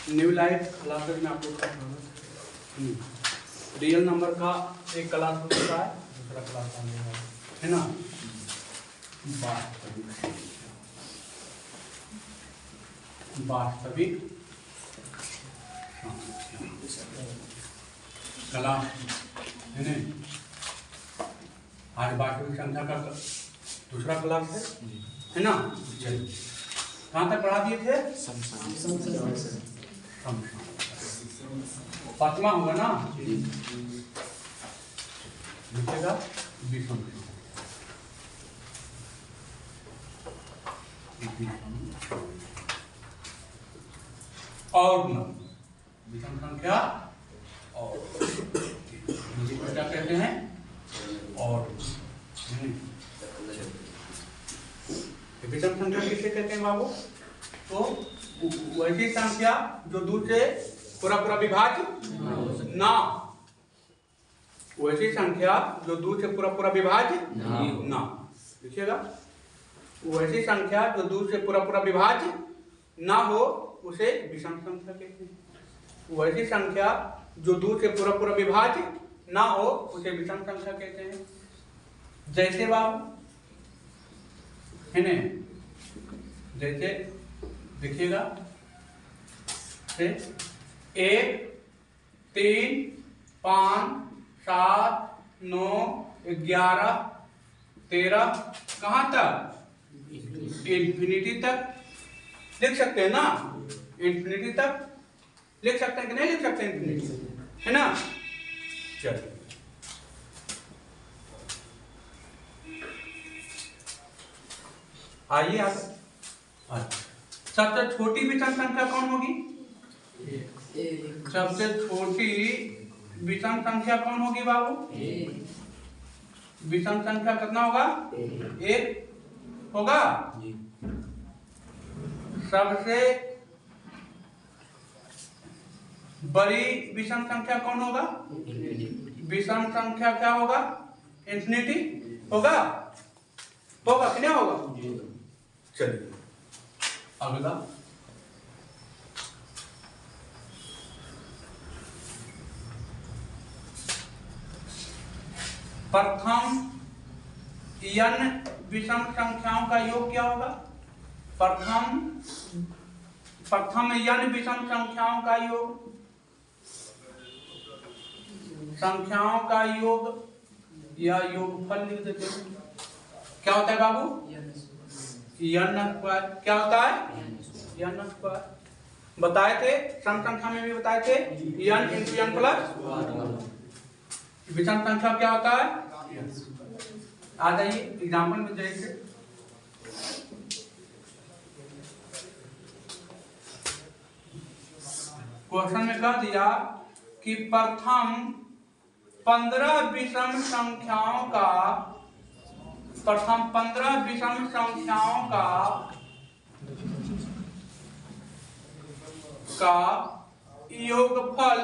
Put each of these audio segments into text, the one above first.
New life classes में आपको real number का एक क्लास होता है, दूसरा क्लास आने वाला है ना। वास्तविक क्लास है ना। आज वास्तविक संख्या का दूसरा क्लास है ना। चलिए कहाँ तक पढ़ा दिए थे? पांचवा होगा ना, लिखेगा विषम और विषम संख्या और क्या कहते हैं? और विषम संख्या किसे कहते हैं बाबू? तो वैसी संख्या जो दूसरे पूरा पूरा विभाज्य ना, वैसी संख्या जो दूसरे पूरा पूरा विभाज्य ना, लिखिएगा। वैसी संख्या जो दूसरे पूरा पूरा विभाज्य ना हो उसे विषम संख्या कहते हैं। वैसी संख्या जो दूसरे पूरा पूरा विभाज्य ना हो उसे विषम संख्या कहते हैं। जैसे बाबू है ना, जैसे देखिएगा 1, 3, 5, 7, 9, 11, 13 कहाँ तक? इंफिनिटी तक लिख सकते हैं ना। इंफिनिटी तक लिख सकते हैं कि नहीं लिख सकते? इंफिनिटी है ना। चलिए आइए आप। सबसे छोटी विषम संख्या कौन होगी? सबसे छोटी विषम संख्या कौन होगी बाबू? विषम संख्या कितना होगा? 1 होगा। सबसे बड़ी विषम संख्या कौन होगा? विषम संख्या क्या होगा? इंफिनिटी होगा। होगा कि नहीं होगा? चलिए अगला प्रथम n विषम संख्याओं का योग क्या होगा? प्रथम n विषम संख्याओं का योग, संख्याओं का योग या योगफल लिख देते हैं। क्या होता है बाबू? n square. क्या होता है? n square. बताए थे सम संख्या में भी बताए थे n इंटू n प्लस। विषम संख्या क्या होता है? आ जाइए एग्जाम्पल में। जैसे क्वेश्चन में कह दिया कि प्रथम 15 विषम संख्याओं का, प्रथम 15 विषम संख्याओं का योगफल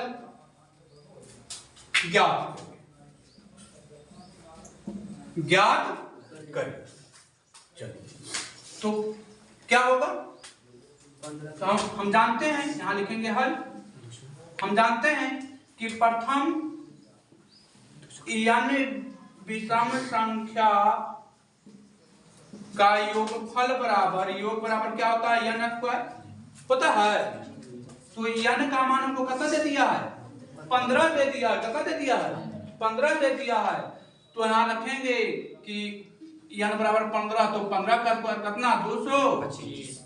ज्ञात करें। चलिए तो क्या होगा? तो हम जानते हैं, यहां लिखेंगे हल। हम जानते हैं कि प्रथम n विषम संख्या का योगफल बराबर, योग बराबर क्या होता है? n स्क्वायर होता है। तो n का मान हमको कितना दे दिया है? 15 दे दिया है। कितना दे दिया है? 15 दे दिया है। तो यहाँ रखेंगे कि n बराबर 15, तो 15 का स्क्वायर कितना? 225।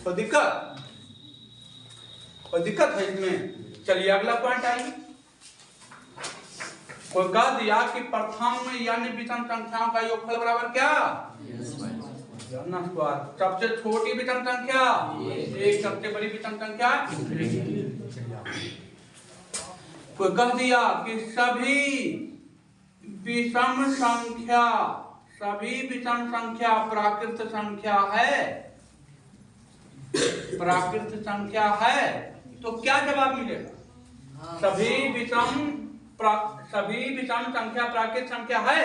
तो दिक्कत है इसमें। चलिए अगला पॉइंट आइए। कोई कह दिया कि प्रथम n विषम संख्याओं का योगफल बराबर क्या? n square. सबसे छोटी विषम संख्या 1, सबसे बड़ी विषम संख्या। कोई कह दिया कि सभी विषम संख्या प्राकृत संख्या है। प्राकृत संख्या है तो क्या जवाब मिलेगा? सभी विषम संख्या प्राकृत संख्या है।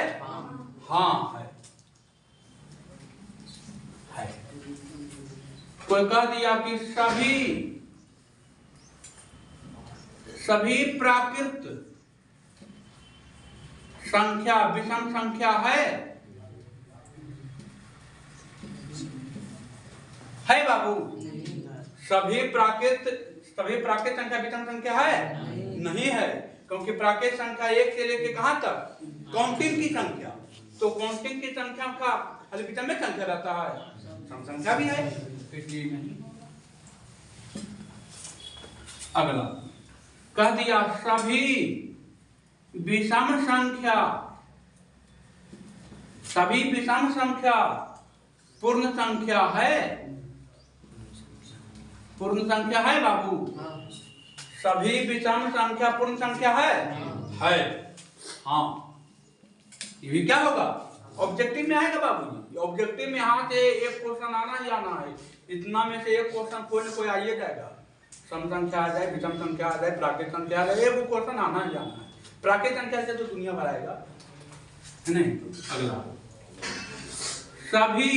हाँ है। कोई कह दिया कि सभी प्राकृत संख्या विषम संख्या है बाबू? सभी प्राकृत संख्या विषम संख्या है? नहीं है, क्योंकि प्राकृत संख्या 1 से लेके कहां तक? काउंटिंग की संख्या। तो काउंटिंग की संख्या का विषम में संख्या रहता है, सम संख्या भी है, इसलिए नहीं। अगला कह दिया सभी विषम संख्या पूर्ण संख्या है। पूर्ण संख्या है बाबू? सभी विषम संख्या पूर्ण संख्या है? हाँ। ये भी क्या होगा? ऑब्जेक्टिव में आएगा बाबू जी। ऑब्जेक्टिव में यहाँ से एक क्वेश्चन आना ही आना है। इतना में से एक क्वेश्चन कोई न कोई आइए जाएगा। सम संख्या आ जाए, विषम संख्या आ जाए, प्राकृत संख्या आ जाए, एक क्वेश्चन आना ही आना है। प्राकृत संख्या से तो दुनिया भर आएगा, नहीं? अगला सभी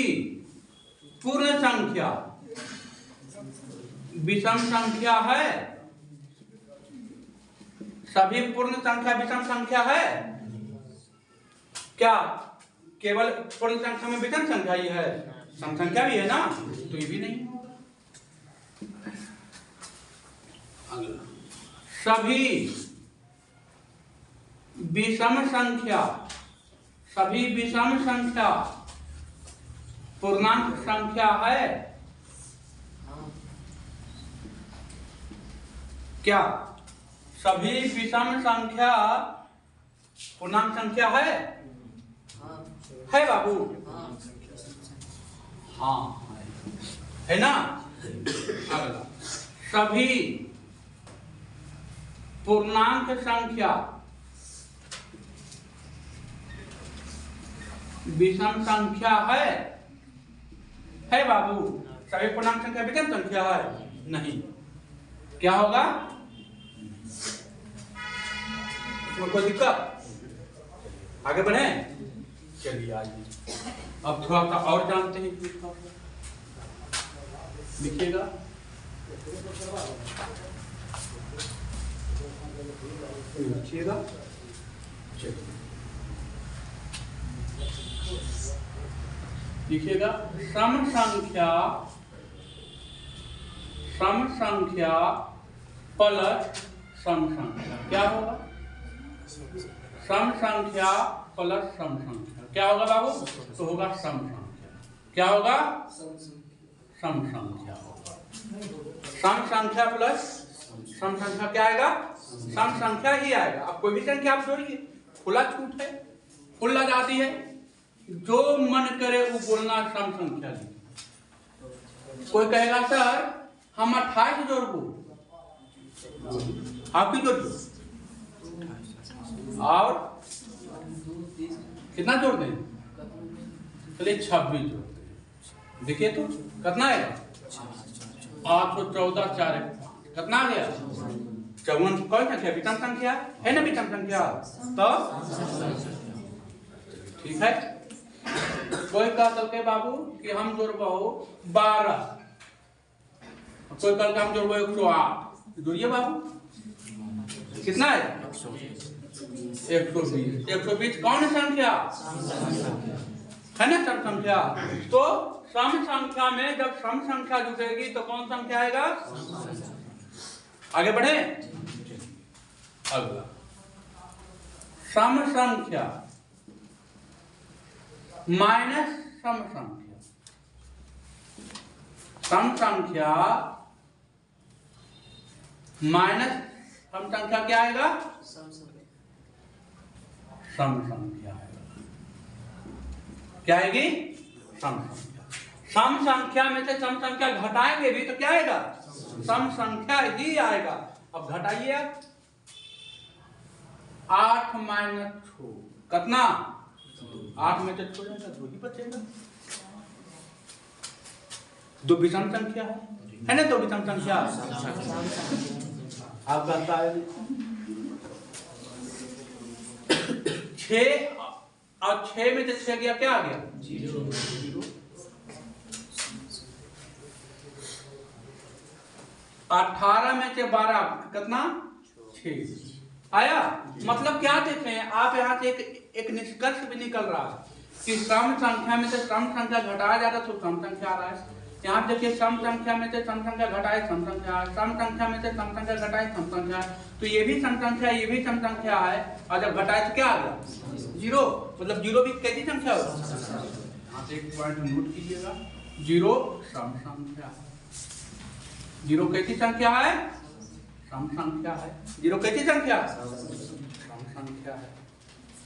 पूर्ण संख्या विषम संख्या है। सभी पूर्ण संख्या विषम संख्या है क्या? केवल पूर्ण संख्या में विषम संख्या ही है, सम संख्या भी है ना, तो ये भी नहीं होगा। अगला सभी विषम संख्या पूर्णांक संख्या है क्या? सभी विषम संख्या पूर्णांक संख्या है बाबू? हाँ है ना। अगला सभी पूर्णांक संख्या विषम संख्या है बाबू? सभी पूर्णांक संख्या विषम संख्या है? नहीं। क्या होगा? इसमें कोई दिक्कत? आगे बढ़े? चलिए आइए अब थोड़ा सा और जानते हैं। लिखिएगा लिखिएगा सम संख्या प्लस सम संख्या क्या होगा? सम संख्या प्लस सम संख्या क्या होगा बाबू? तो होगा सम संख्या। क्या होगा? सम संख्या होगा। सम संख्या प्लस सम संख्या क्या आएगा? सम संख्या ही आएगा। अब कोई भी संख्या आप जोड़िए, खुला छूट है, खुला जाती है, जो मन करे वो बोलना सम संख्या ली। कोई कहेगा सर हम 28 जोड़बू, आप भी जोड़ दो, और कितना जोड़ दें? चलिए 26 जोड़ दें। देखिए तो कितना आएगा? 814 4 कितना आ गया? 54। कौन संख्या? विषम संख्या है ना, विषम संख्या। तो ठीक है। कोई कहते बाबू कि हम जोड़बो 12, कोई कल का हम जोड़बो 108। जोड़िए बाबू, कितना है? 120। 120 कौन संख्या है ना? सम संख्या। तो सम संख्या में जब सम संख्या जुटेगी तो कौन संख्या आएगा? आगे बढ़े। अगला सम संख्या माइनस सम संख्या। सम संख्या माइनस सम संख्या क्या आएगा? सम संख्या आएगा। क्या आएगी? सम संख्या। सम संख्या में से सम संख्या घटाएंगे भी तो क्या आएगा? सम संख्या ही आएगा। अब घटाइए 8 माइनस 6 कितना? 8 में से 6 जाएगा, 2 ही बचेगा। 2 विषम संख्या है ना? 2 विषम संख्या आप कहता है 6 और 6 में से 6 गया, क्या आ गया? 0। 18 में से 12 कितना 6 आया। मतलब क्या देख रहे हैं आप यहाँ से एक निष्कर्ष भी निकल रहा है कि सम संख्या में से सम संख्या घटाया जा रहा है तो सम संख्या आ रहा है। यहाँ देखिए सम संख्या में से सम संख्या घटाए सम संख्या, सम संख्या में से सम संख्या घटाए सम संख्या, तो ये भी सम संख्या ये भी सम संख्या है और जब घटाए तो क्या आ गया 0। मतलब 0 भी कैसी संख्या होगी, यहाँ से एक पॉइंट नोट कीजिएगा, 0 सम संख्या, 0 कैसी संख्या है सम संख्या है, 0 कैसी संख्या सम संख्या है,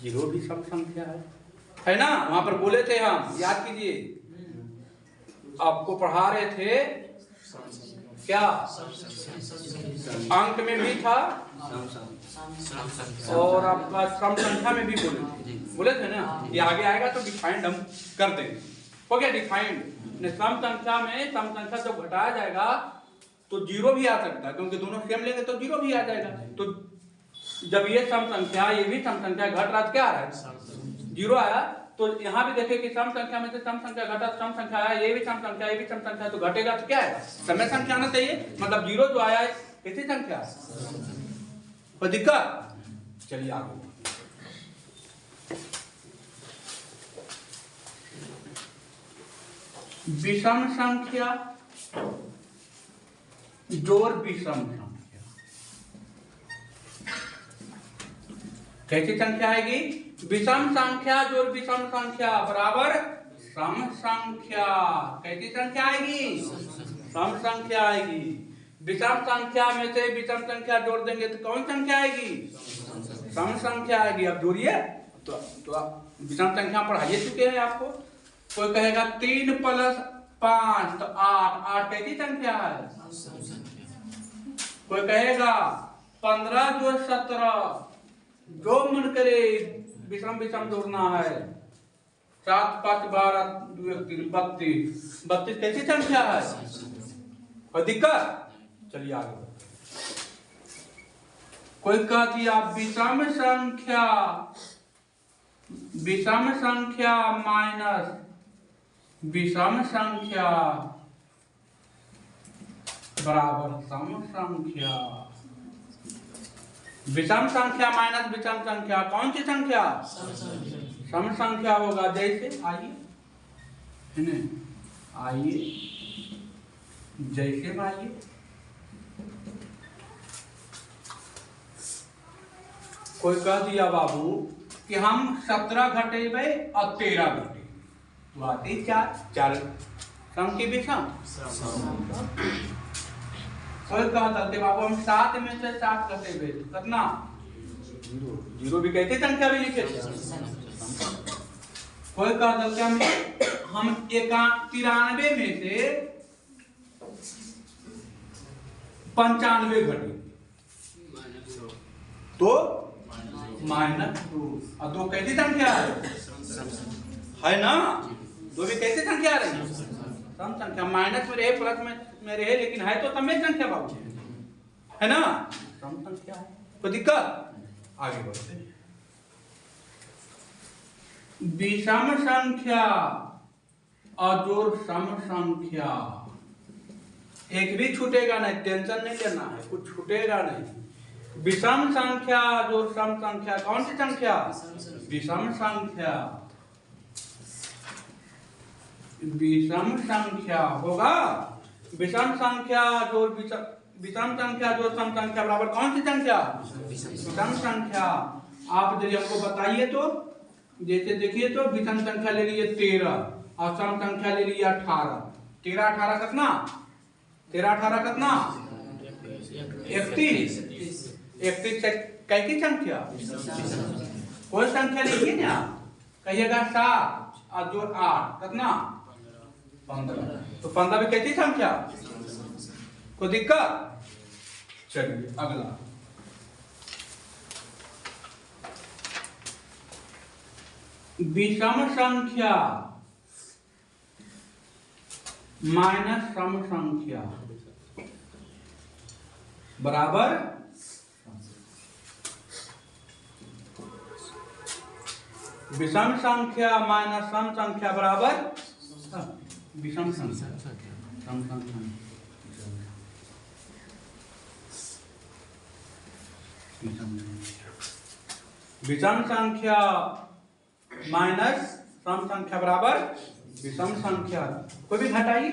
0 भी सम संख्या है ना। वहां पर बोले थे हम, याद कीजिए आपको पढ़ा रहे थे क्या, अंक में भी था और आपका सम संख्या में भी बोले थे ना। ये आगे आएगा तो डिफाइंड हम कर देंगे, हो गया डिफाइंड। सम संख्या में सम संख्या जब घटाया जाएगा तो 0 भी आ सकता है, क्योंकि दोनों सेम लेंगे तो 0 भी आ जाएगा। तो जब ये सम संख्या ये भी सम संख्या घट रहा क्या आ रहा है 0 आया। तो यहाँ भी देखिए कि सम संख्या में से सम संख्या घटा सम संख्या आया, ये भी सम संख्या ये भी सम संख्या, तो घटेगा तो क्या है समय संख्या आना चाहिए। मतलब 0 जो आया है कैसी संख्या, कोई दिक्कत। चलिए आगे, विषम संख्या जोड़ विषम संख्या कैसी संख्या आएगी, विषम संख्या जोड़ विषम संख्या बराबर सम संख्या। कैसी संख्या आएगी सम संख्या आएगी। विषम संख्या में से विषम संख्या जोड़ देंगे तो कौन संख्या आएगी सम संख्या आएगी। अब जोड़िए तो विषम संख्या पढ़ाइए चुके हैं आपको। कोई कहेगा 3 + 5 तो 8, 8 कैसी संख्या है। कोई कहेगा 15 जो 17, जो मन करे विषम विषम जोड़ना है। 7 × 5 = 12, 2 × 3 = 32, 32 कैसी संख्या है, कोई दिक्कत। चलिए आगे, कोई कह दिया विषम संख्या माइनस विषम संख्या बराबर सम संख्या। विषम संख्या माइनस विषम संख्या कौन सी संख्या सम संख्या होगा। जैसे आइए जैसे आइए कोई कह दिया बाबू कि हम 17 घटेबे और 13 घटे तो आते 4 सम की विषम। कोई कहता थे बाबू हम 7 में से 7 घटेबे कितना 0 भी कहते संख्या भी लिखे। कोई कहता थे हम 93 में से 95 घटे तो -2 और 2 कैसी संख्या है ना। 2 भी कैसी संख्या रही सम संख्या। माइनस में रहे प्लस में रहे लेकिन है तो समय संख्या बाबू है ना, सम संख्या है, कोई दिक्कत। आगे बढ़ते हैं, विषम संख्या और जोड़ सम संख्या एक भी छूटेगा नहीं, टेंशन नहीं लेना है, कुछ छूटेगा नहीं। विषम संख्या जोड़ सम संख्या कौन सी संख्या विषम संख्या। विषम संख्या होगा विषम संख्या जोड़ विषम संख्या जोड़ सम संख्या बराबर कौन सी संख्या विषम संख्या। आप यदि हमको बताइए तो जैसे देखिए तो विषम संख्या ले लीजिए 13 और सम संख्या ले लीजिए 18। 13 18 कितना 13 18 कितना 31। 31 कैसी संख्या कोई संख्या लीजिए ना, कहिएगा 7 और जोड़ 8 कितना 15। तो 15 भी कैसी संख्या, कोई दिक्कत। चलिए अगला, विषम संख्या माइनस सम संख्या बराबर विषम संख्या माइनस सम संख्या बराबर विषम संख्या। सम संख्या विषम संख्या माइनस सम संख्या बराबर विषम संख्या। कोई भी घटाइए।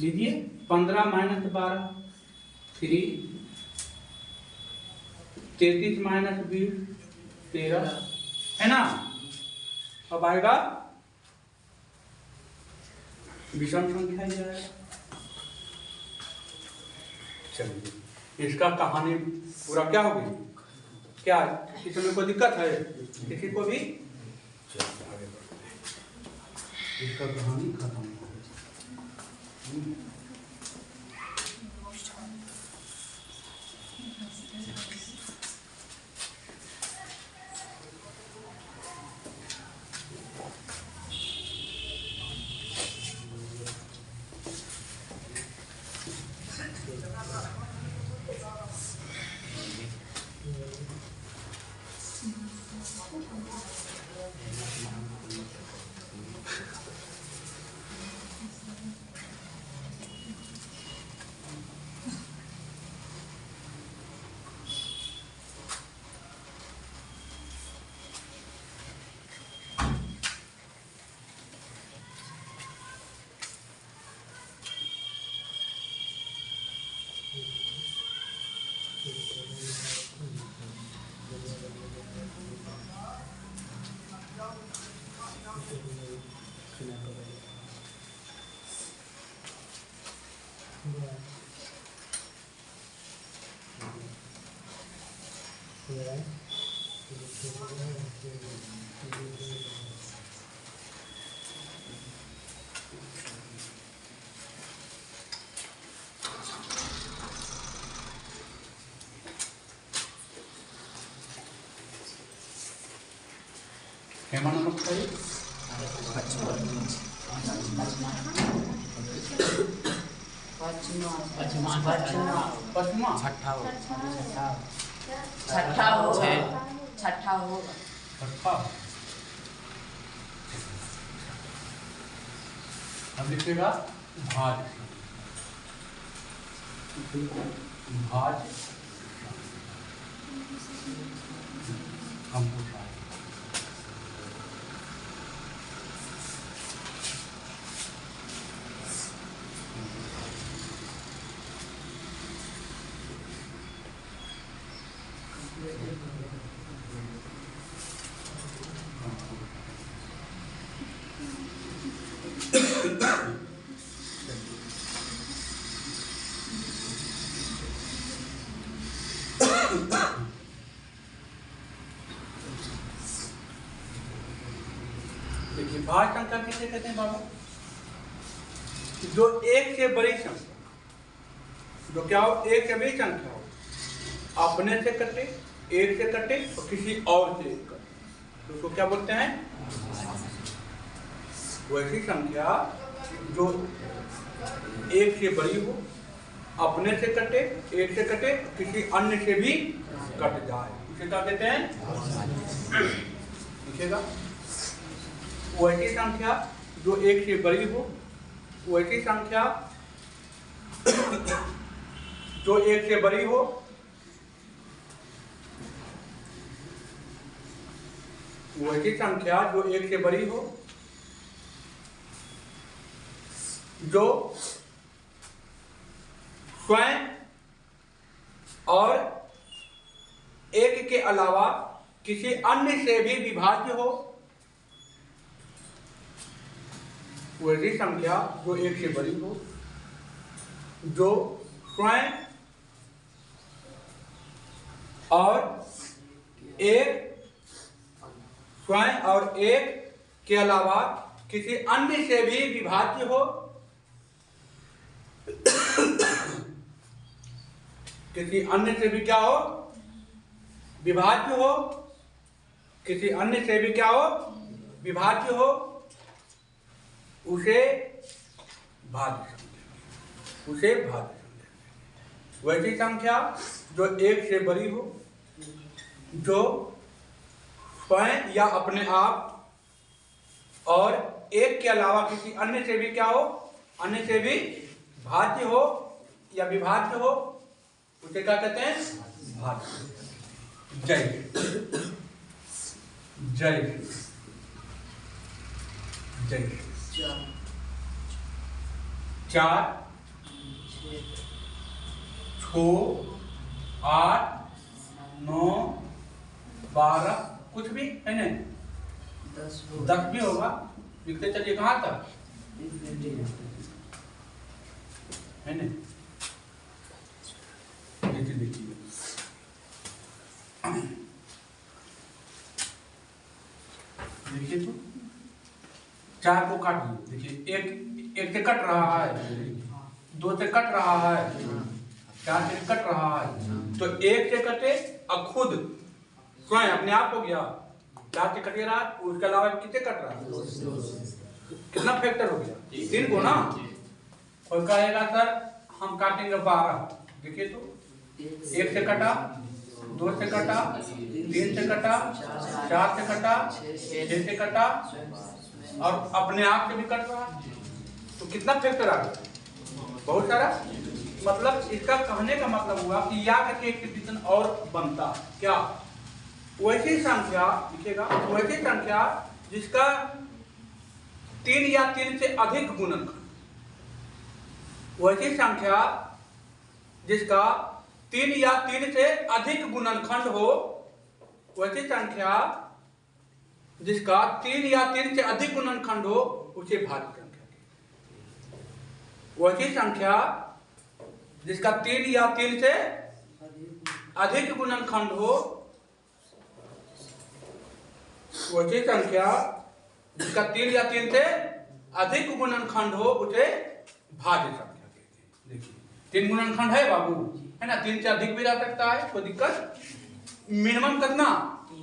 लीजिए 15 माइनस 12 3, 33 माइनस 20 13, है ना। अब आएगा विषम संख्या ही आएगा। चलिए इसका कहानी पूरा क्या होगी, क्या इसमें कोई दिक्कत है किसी को भी? इसका कहानी खत्म हो गई। हेमंत मुखर्जी छठा हो। अब लिखेगा भाज। भाज कंप्यूटर देखिए भाज संख्या किसे कहते हैं बाबा? जो एक से बड़ी संख्या, जो क्या हो, एक से बड़ी संख्या हो, अपने से कटे, एक से कटे और किसी और से कटे, तो उसको क्या बोलते हैं? वैसी संख्या जो एक से बड़ी हो, अपने से कटे, एक से कटे, किसी अन्य से भी कट जाए, उसे क्या कहते हैं? लिखिएगा वैसी संख्या जो एक से बड़ी हो, वैसी संख्या जो एक से बड़ी हो, वैसी संख्या जो एक से बड़ी हो, जो स्वयं और एक के अलावा किसी अन्य से भी विभाज्य हो, वैसी संख्या जो एक से बड़ी हो, जो स्वयं और एक के अलावा किसी अन्य से भी विभाज्य हो, किसी अन्य से भी क्या हो? विभाज्य हो, किसी अन्य से भी क्या हो? विभाज्य हो, उसे भाज्य समझेंगे, उसे भाज्य समझेंगे। वैसी संख्या जो एक से बड़ी हो, जो स्वयं या अपने आप और एक के अलावा किसी अन्य से भी क्या हो? अन्य से भी भाज्य हो या विभाज्य हो उसे क्या कहते हैं? भाज्य। जय जय जय। 4 6 8 9 12 कुछ भी है ना, 10 भी होगा। लिखते चलिए कहाँ तक है ना। देखिए देखिए तो 4 को काट लीजिए। देखिए एक से कट रहा है, 2 से कट रहा है, 4 से कट रहा है। तो 1 से कटे और खुद स्वयं अपने आप हो गया, 4 से कटे रहा, उसके अलावा कितने कट रहा है? कितना फैक्टर हो गया? 3 को ना। कोई कहेगा सर हम काटेंगे 12। देखिए तो 1 से कटा, 2 से कटा, 3 से कटा, 4 से कटा, 6 से कटा और अपने आप से भी कट रहा। तो कितना फैक्टर आ गया? बहुत सारा। मतलब इसका कहने का मतलब हुआ कि या करके एक डिवीजन और बनता। क्या? वैसी संख्या लिखेगा, वैसी संख्या जिसका 3 या 3 से अधिक गुणनखंड, वैसी संख्या जिसका 3 या 3 से अधिक गुणनखंड हो, वैसी संख्या जिसका 3 या 3 से अधिक गुणनखंड हो उसे भाज्य संख्या कहते हैं। वैसी संख्या जिसका 3 या 3 से अधिक गुणनखंड हो, वैसी संख्या जिसका 3 या 3 से अधिक गुणनखंड हो उसे भाज्य संख्या कहते हैं। देखिए 3 गुणनखंड है बाबू, है ना, 3 से अधिक भी रह सकता है, कोई दिक्कत। मिनिमम कितना?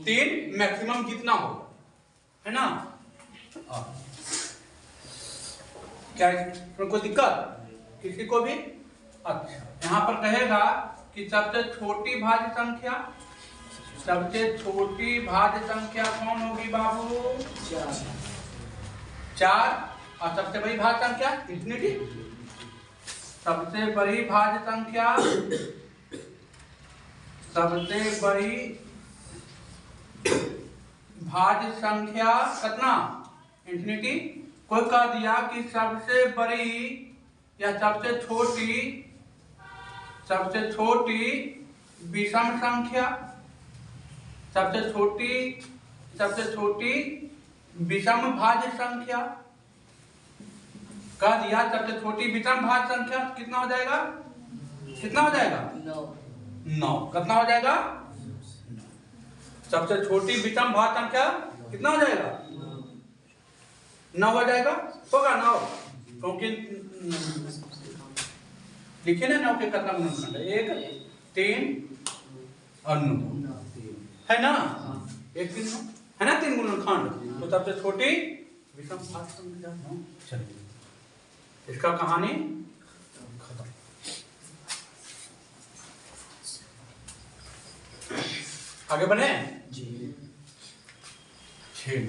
3, मैक्सिमम जितना हो, है ना। क्या कोई दिक्कत किसी को भी? अच्छा, यहाँ पर कहेगा कि सबसे छोटी भाज्य संख्या, सबसे छोटी भाज्य संख्या कौन होगी बाबू? 4। और सबसे बड़ी भाज्य संख्या इंफिनिटी। सबसे बड़ी भाज्य संख्या, सबसे बड़ी भाज्य संख्या कितना? इंफिनिटी। कोई कह दिया कि सबसे बड़ी या सबसे छोटी विषम संख्या, सबसे छोटी विषम भाज्य संख्या कह दिया। सबसे छोटी विषम भाज्य संख्या कितना हो जाएगा? कितना हो जाएगा? 9। कितना हो जाएगा? सबसे छोटी विषम भाज्य संख्या कितना हो जाएगा? 9 हो जाएगा। होगा 9, क्योंकि लिखिए ना 9 के कितना गुणनखंड है? 1 3 और 9 है ना। 1 3 9 है ना, 3 गुणनखंड। तो सबसे छोटी विषम भाज्य संख्या 9। चलिए इसका कहानी खत्म। आगे बढ़े जी। 6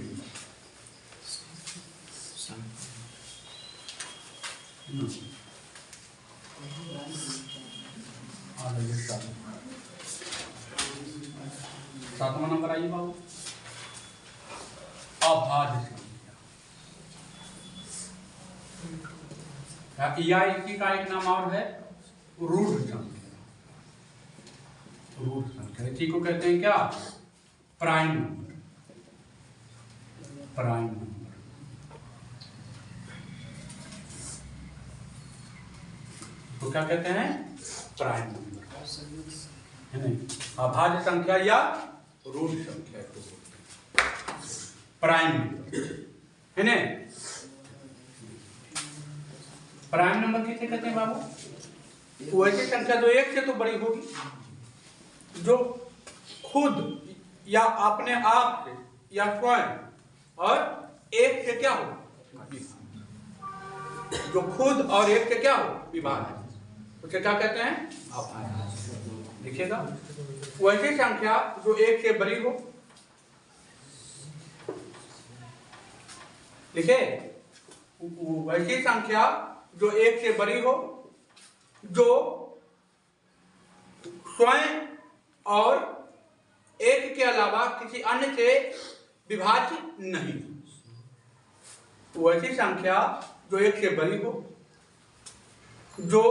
7वां नंबर आइए बाबू, अभाज्य संख्या। या इसी का एक नाम और है रूढ़ संख्या। रूढ़ संख्या इसी को कहते हैं क्या? Prime number. प्राइम नंबर तो क्या कहते हैं? प्राइम नंबर, है नहीं। अभाज्य संख्या या रूढ़ संख्या को प्राइम नंबर, है ना। प्राइम नंबर किसे कहते हैं बाबू? वैसी संख्या जो 1 से तो बड़ी होगी, जो खुद या अपने आप से या स्वयं और 1 से क्या हो? जो खुद और 1 से क्या हो? विभाज्य, उसे क्या कहते हैं? अभाज्य। लिखिएगा, वैसी संख्या जो 1 से बड़ी हो, लिखे, वैसी संख्या जो 1 से बड़ी हो जो स्वयं और एक के अलावा किसी अन्य से विभाज्य नहीं, वैसी संख्या जो एक से बड़ी हो, जो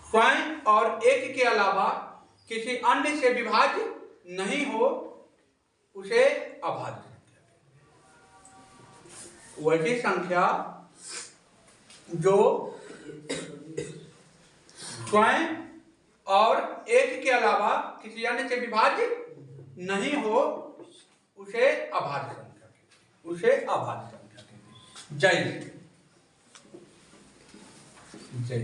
स्वयं और एक के अलावा किसी अन्य से विभाज्य नहीं हो, उसे अभाज्य संख्या। वैसी संख्या जो स्वयं और एक के अलावा किसी अन्य से विभाज्य नहीं हो, उसे अभाज्य संख्या कहते हैं, उसे अभाज्य संख्या कहते हैं। जय जय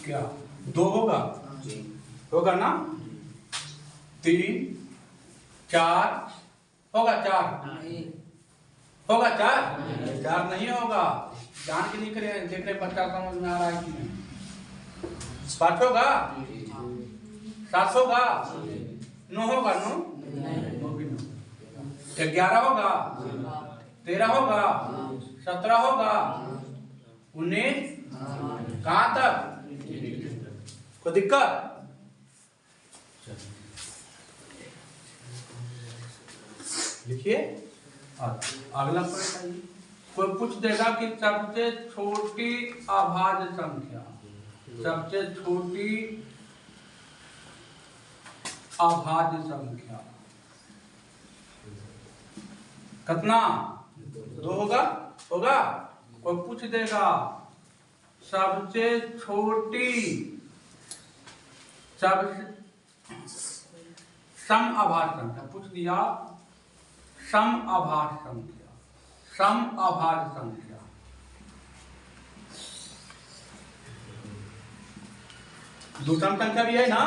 क्या 2 होगा? होगा ना? 3 4 होगा? 4 होगा? 4 नहीं होगा। जान के नहीं करे, देख रहे बच्चा समझ में आ रहा है कि नहीं? 5 होगा? 7 होगा? 9 होगा? 11 होगा? 13 होगा? 17 होगा? 19? कहाँ तक? कोई दिक्कत? लिखिए। अगला प्रश्न, कोई पूछ देगा कि सबसे छोटी अभाज्य संख्या, सबसे छोटी अभाज्य संख्या कितना? 2 होगा? होगा? कोई पूछ देगा सबसे छोटी सम अभाज्य संख्या, पूछ दिया सम अभाज्य संख्या, सम अभाज्य संख्या दूसरा संख्या भी है ना,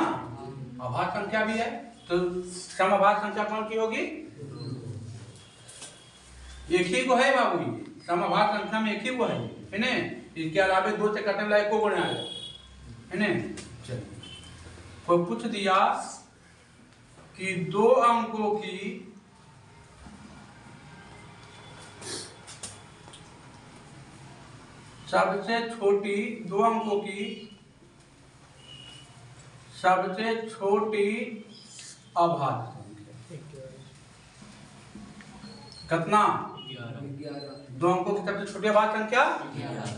अभाज्य संख्या भी है, तो सम अभाज्य संख्या कौन की होगी? एक ही को है बाबू, ये सम अभाज्य संख्या में एक ही को है ना? इसके अलावा 2 से कटने वाला एक को गुणा है ना? चलिए, कोई पूछ दिया कि 2 अंकों की सबसे छोटी, 2 अंकों की सबसे छोटी अभाज्य संख्या कितना? 2 अंकों की सबसे छोटी अभाज्य संख्या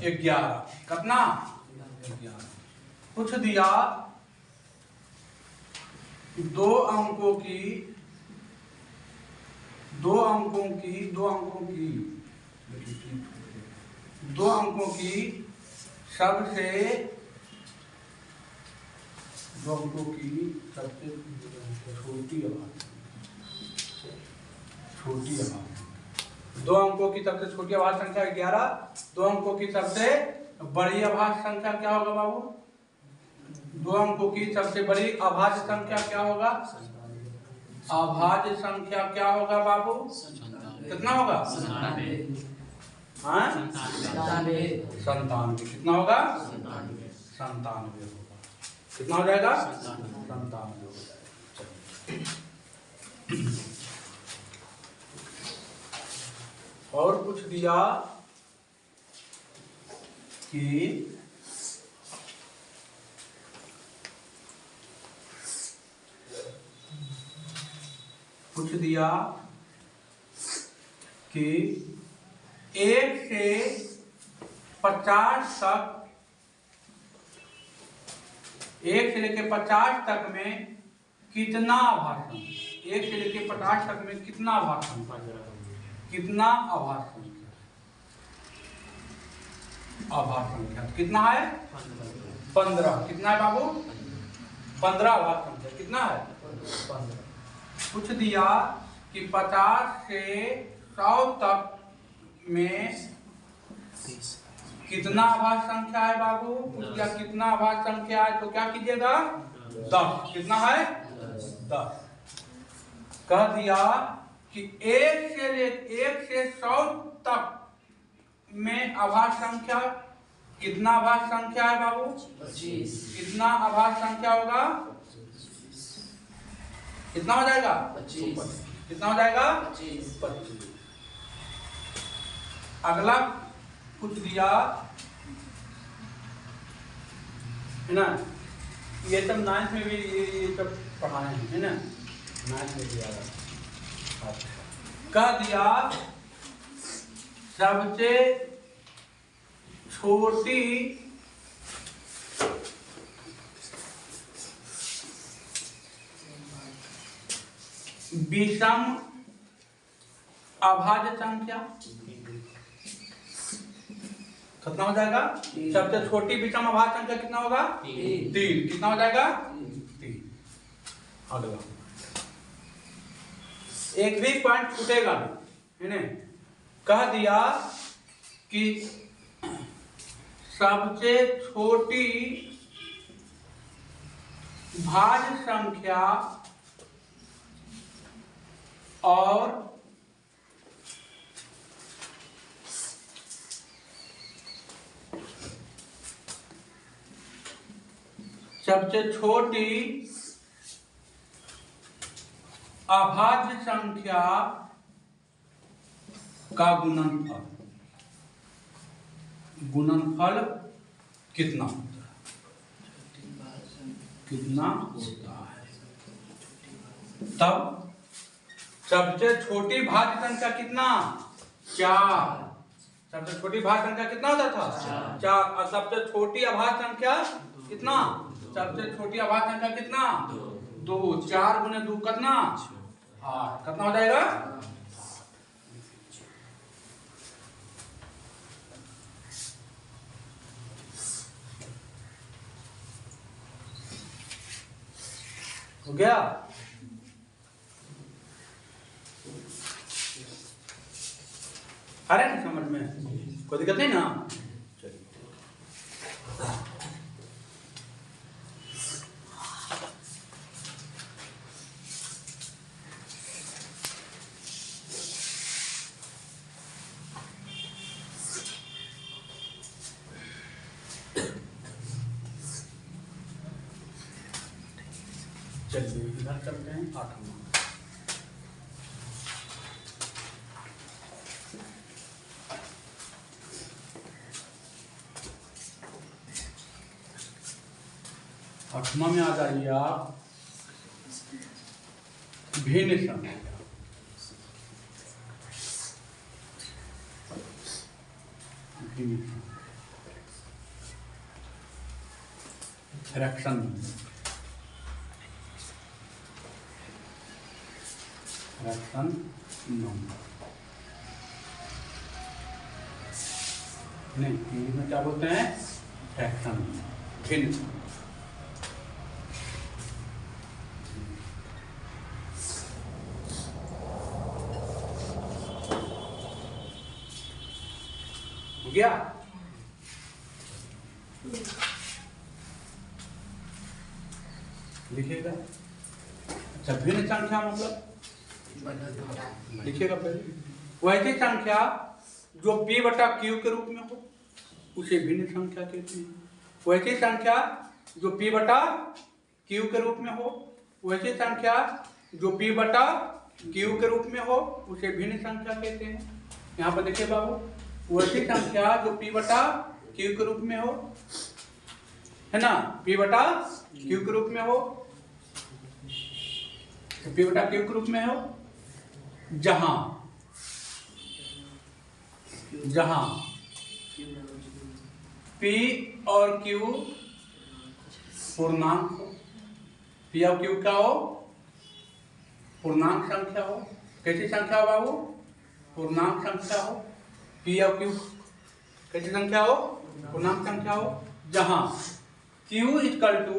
11। कितना? 11। पूछ दिया 2 अंकों की 2 अंकों की 2 अंकों की 2 अंकों की सबसे 2 अंकों की सबसे छोटी अभाज्य, छोटी अभाज्य 2 अंकों की सबसे छोटी अभाज्य संख्या 11। 2 अंकों की सबसे बड़ी अभाज्य संख्या क्या होगा बाबू? 2 अंकों की सबसे बड़ी अभाज्य संख्या क्या होगा? अभाज्य संख्या क्या होगा बाबू? कितना होगा? 97। हाँ, 97। कितना होगा? 97 होगा। कितना हो जाएगा? 97 हो जाएगा। और कुछ दिया कि कुछ दिया कि 1 से 50 तक, 1 से लेकर 50 तक में कितना अभाज्य, 1 से लेकर 50 तक में कितना अभाज्य, कितना अभाज्य संख्या, अभाज्य संख्या कितना है? 15। कितना है बाबू? 15 अभाज्य संख्या। कितना है? 15। पूछ दिया कि 50 से 100 तक में कितना अभाज्य संख्या है बाबू? पूछ दिया कितना अभाज्य संख्या है, तो क्या कीजिएगा? 10। कितना है? 10। कह दिया कि 1 से 100 तक में अभाज्य संख्या, कितना अभाज्य संख्या है बाबू? 25। कितना अभाज्य संख्या होगा? कितना हो जाएगा? 25। कितना हो जाएगा? 25। अगला कुछ दिया है ना, ये सब 9th में भी ये सब पढ़ाए हैं, है ना, 9th में दिया था। कह दिया सबसे छोटी विषम अभाज्य संख्या कितना हो जाएगा? सबसे छोटी विषम अभाज्य संख्या कितना होगा? 3। कितना हो जाएगा? 3। अगला एक भी पॉइंट छूटेगा नहीं, है ना। कह दिया कि सबसे छोटी भाज्य संख्या और सबसे छोटी अभाज्य संख्या का गुणनफल कितना होता है? कितना होता है? तब सबसे छोटी भाज्य संख्या कितना? 4। सबसे छोटी भाज्य संख्या कितना होता था? 4। और सबसे छोटी अभाज्य संख्या कितना? सबसे छोटी अभाज्य संख्या कितना? 2। 4 गुने 2 कितना? 8। कितना हो जाएगा? हो गया? आ रहा है ना समझ में? कोई दिक्कत नहीं ना? चलिए इधर चलते हैं 8वां। आठवां में आ जाइए आप, भिन्न संख्या। फ्रैक्शन नंबर नहीं, इंग्लिश में क्या बोलते हैं? फ्रैक्शन, भिन्न। हो गया? लिखिएगा। अच्छा, भिन्न संख्या मतलब लिखिएगा पहले। वैसी संख्या जो P बटा Q के रूप में हो उसे भिन्न संख्या कहते हैं। वैसी संख्या जो P बटा Q के रूप में हो, वैसी संख्या जो P बटा Q के रूप में हो उसे भिन्न संख्या कहते हैं। यहाँ पर देखिए बाबू, वैसी संख्या जो P बटा Q के रूप में हो, है ना, P बटा Q के रूप में हो, P बटा Q के रूप में हो, जहां P और Q पूर्णांक हो, P और Q क्या हो? पूर्णांक संख्या हो। कैसी संख्या हो बाबू? पूर्णांक संख्या हो। P और Q कैसी संख्या हो? पूर्णांक संख्या हो। जहां Q इक्वल टू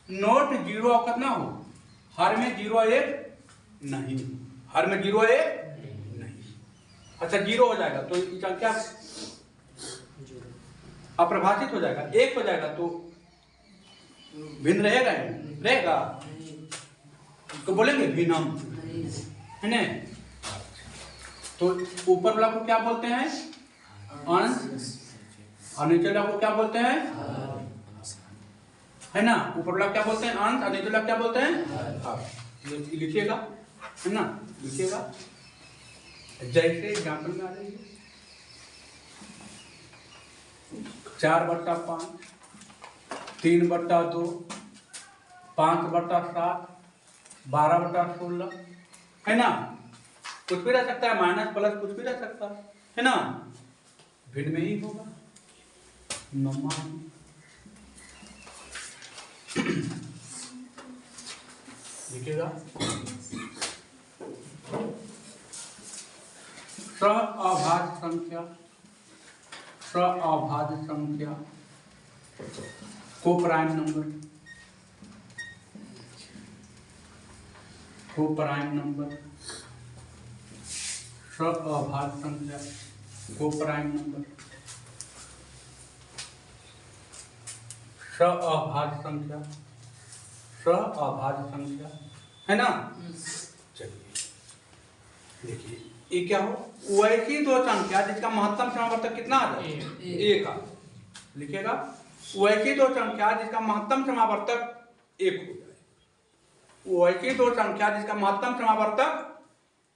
नॉट 0 और कितना हो? हर में 0 1 नहीं, हर में 0 1 नहीं। अच्छा, 0 हो जाएगा तो संख्या अप्रभाषित हो जाएगा, 1 हो जाएगा तो भिन्न रहेगा, रहेगा तो बोलेंगे भिन्नम, है ना। तो ऊपर वाला को क्या बोलते हैं? अंश। और नीचे वाला को क्या बोलते हैं? है ना, ऊपर वाला क्या बोलते हैं? अंश। और नीचे वाला क्या बोलते हैं? लिखिएगा, है ना, लिखिएगा जैसे एग्जाम्पल में आ रही है। 4/5, 3/2, 5/7, 12/16, है ना। कुछ भी रह सकता है, माइनस प्लस कुछ भी रह सकता है ना। भिन्न में ही होगा लिखेगा सअभाज्य संख्या, सअभाज्य संख्या को प्राइम नंबर, को प्राइम नंबर, सअभाज्य संख्या को प्राइम नंबर, सअभाज्य संख्या, सअभाज्य संख्या, है ना। चलिए देखिए ये क्या हो, वैसी दो संख्या जिसका महत्तम समावर्तक कितना आ जाए, एक आ लिखेगा। वैसी दो संख्या जिसका महत्तम समावर्तक एक हो जाए, वैसी दो संख्या जिसका महत्तम समावर्तक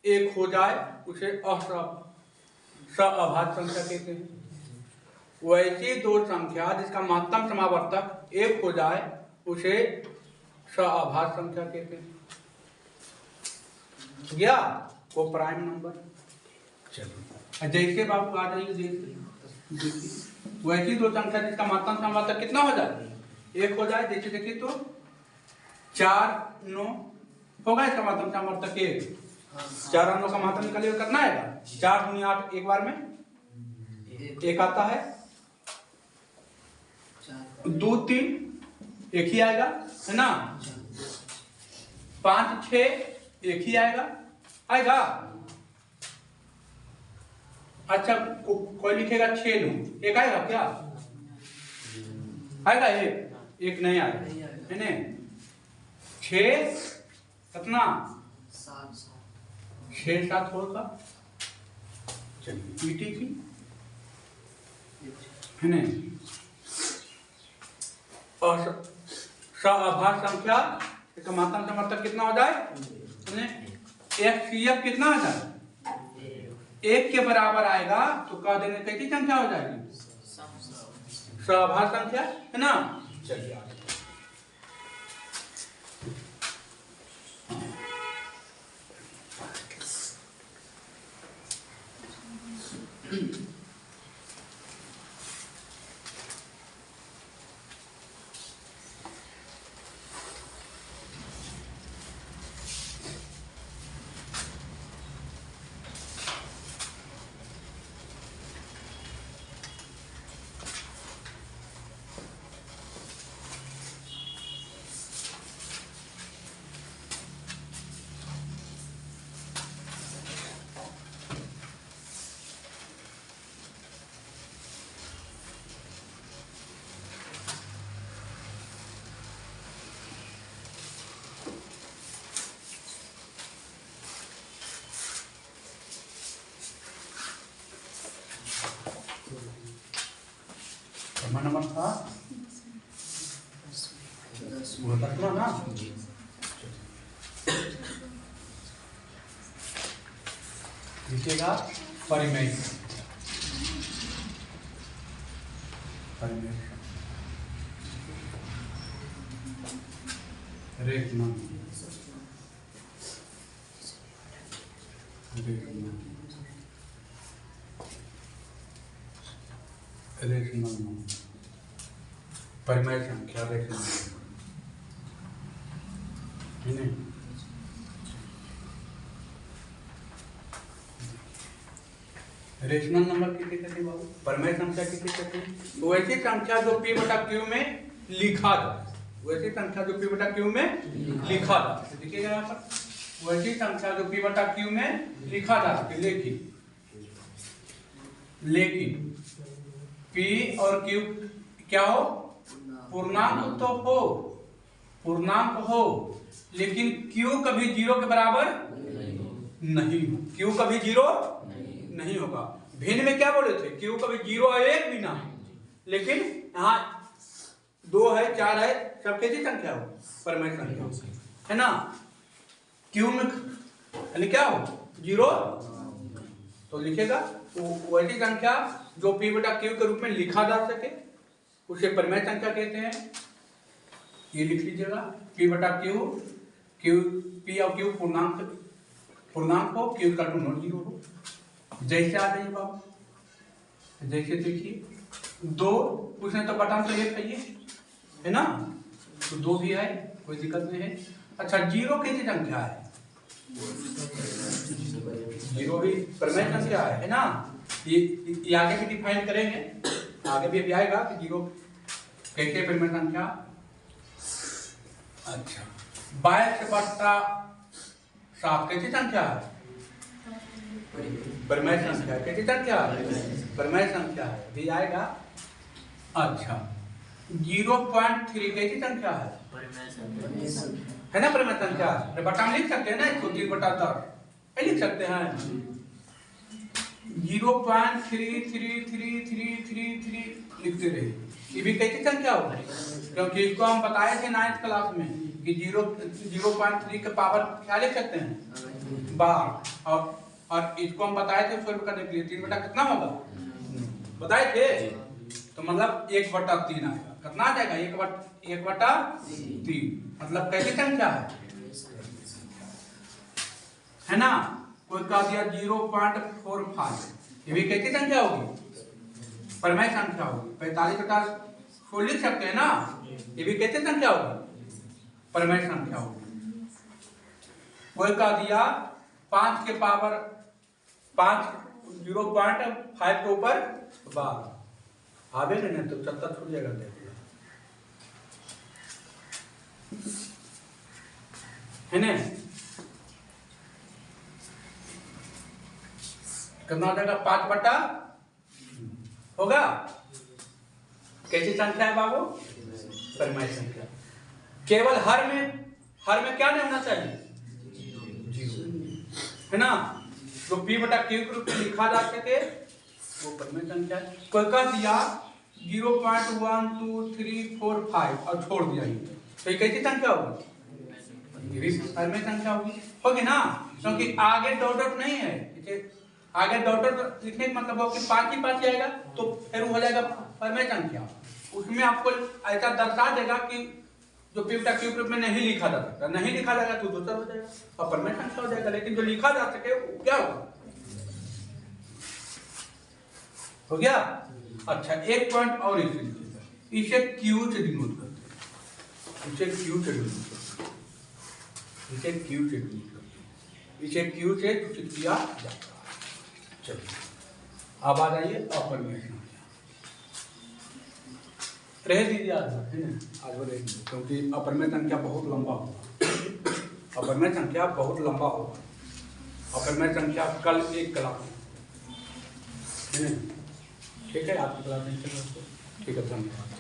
एक हो जाए उसे सअभाज्य संख्या कहते हैं। वैसी दो संख्या जिसका महत्तम समावर्तक एक हो जाए उसे सअभाज्य संख्या कहते हैं। या वो प्राइम नंबर। चलिए जैसे बाबू आ जाइए, देखिए वैसी दो संख्या जिसका महत्तम समावर्तक कितना हो जाए, एक हो जाए। जैसे देखिए तो 4 9 होगा इसका महत्तम समावर्तक एक। 4 और 9 का महत्तम निकालिए, करना है 4 दूनी 8, एक बार में एक आता है। 2 3 एक ही आएगा, है ना। 5 6 एक ही आएगा, आएगा। अच्छा कोई लिखेगा 6 9 एक आएगा क्या, आएगा एक नहीं आएगा, है ना। 6 कितना 6 7 होगा। चलिए ईटी की, है ना। और सअभाज्य संख्या इसका महत्तम समावर्तक कितना हो जाए, FCF कितना आ जाए, एक के बराबर आएगा तो कह देंगे कैसी संख्या हो जाएगी, सअभाज्य संख्या, है ना। चलिए नंबर था वो तकना ना। लिखिएगा परिमेय, परिमेय रेखना, रेखना परिमेय संख्या रेखना, है ना। रेशनल नंबर किसे कहते हैं बाबू, परिमेय संख्या किसे कहते हैं। वैसी संख्या जो P बटा Q में लिखा जाए, वैसी संख्या जो P बटा Q में लिखा जाए, देखिएगा यहाँ पर वैसी संख्या जो P बटा Q में लिखा जा सके। लेकिन P और Q क्या हो, पूर्णांक तो हो, पूर्णांक हो, लेकिन Q कभी 0 के बराबर नहीं हो, Q कभी 0 नहीं होगा। भिन्न में क्या बोले थे, Q कभी 0 और 1 भी ना, लेकिन यहाँ 2 है 4 है, सब कैसी संख्या हो, परिमेय संख्या, है ना। Q में यानी क्या हो 0, तो लिखेगा वैसी संख्या जो p बटा q के रूप में लिखा जा सके उसे परिमेय संख्या कहते हैं। ये लिख लीजिएगा, p बटा q, p और q पूर्णांक हो, q का नॉन जीरो हो। जैसे आ जाइए बाबू, जैसे देखिए 2 उसने तो बटा तो 1 है ना, तो 2 भी है, कोई दिक्कत नहीं है। अच्छा, जीरो कैसी संख्या है? जीरो भी परिमेय संख्या है ना। ये आगे भी डिफाइन करेंगे, आगे भी अभी आएगा कि जीरो कैसे परिमेय संख्या। अच्छा, 22 बटा 7 कैसी संख्या है? परिमेय संख्या। कैसी संख्या है? परिमेय संख्या है, भी आएगा। अच्छा, 0.3 कैसी संख्या है? है ना परिमेय संख्या। बटा में लिख सकते हैं ना, इसको 3 बटा 10 लिख सकते हैं। 0.33333 लिखते रहे, ये भी कैसी संख्या होगी? क्योंकि इसको हम बताए थे 9th क्लास में कि 0.3 के पावर क्या लिख सकते हैं? 12। और इसको हम बताए थे सोल्व करने के लिए 3 बटा कितना होगा बताए थे, तो मतलब 1/3 आएगा। कितना आ जाएगा? 1/3। मतलब कैसी संख्या है ना। कोई कह दिया 0.45, ये भी कैसी संख्या होगी? परिमेय संख्या होगी। 45 बटा 4 लिख सकते हैं ना, ये भी कैसी संख्या होगी? परिमेय संख्या होगी। कोई कह दिया 5 के पावर 5, 0.5 के ऊपर 12 आवे नहीं तो 70 छूट जाएगा। है ना, कितना हो जाएगा? 5 बटा होगा। कैसी संख्या है बाबू? परिमेय संख्या। केवल हर में क्या नहीं होना चाहिए? है ना, जो p बटा q के रूप में लिखा जा सके वो परिमेय संख्या है। कोई कह दिया 0.1235 और छोड़ दिया, तो ये कैसी संख्या होगी? ये भी परिमेय संख्या होगी ना, क्योंकि आगे डॉट नहीं है। आगे डॉट लिखने का मतलब हो कि 5 ही आएगा, तो फिर हो जाएगा परिमेय संख्या। उसमें आपको ऐसा दर्शा देगा कि जो p बटा q के रूप में नहीं लिखा जा सकता, नहीं लिखा जाएगा तो दूसरा हो जाएगा और परिमेय संख्या हो जाएगा। लेकिन जो लिखा जा सके क्या होगा? हो गया। अच्छा, एक पॉइंट और इसे q से डिनोट करते हैं, इसे q से सूचित किया जाता है। चलिए अब आ जाइए अपरिमेय संख्या। रह दीजिए आज, है ना, आज वो रहेंगे क्योंकि अपरिमेय संख्या बहुत लंबा होगा। अपरिमेय संख्या बहुत लंबा होगा। अपरिमेय संख्या कल एक क्लास है ना। ठीक है, आपकी क्लास नहीं चल रहा, ठीक है, धन्यवाद।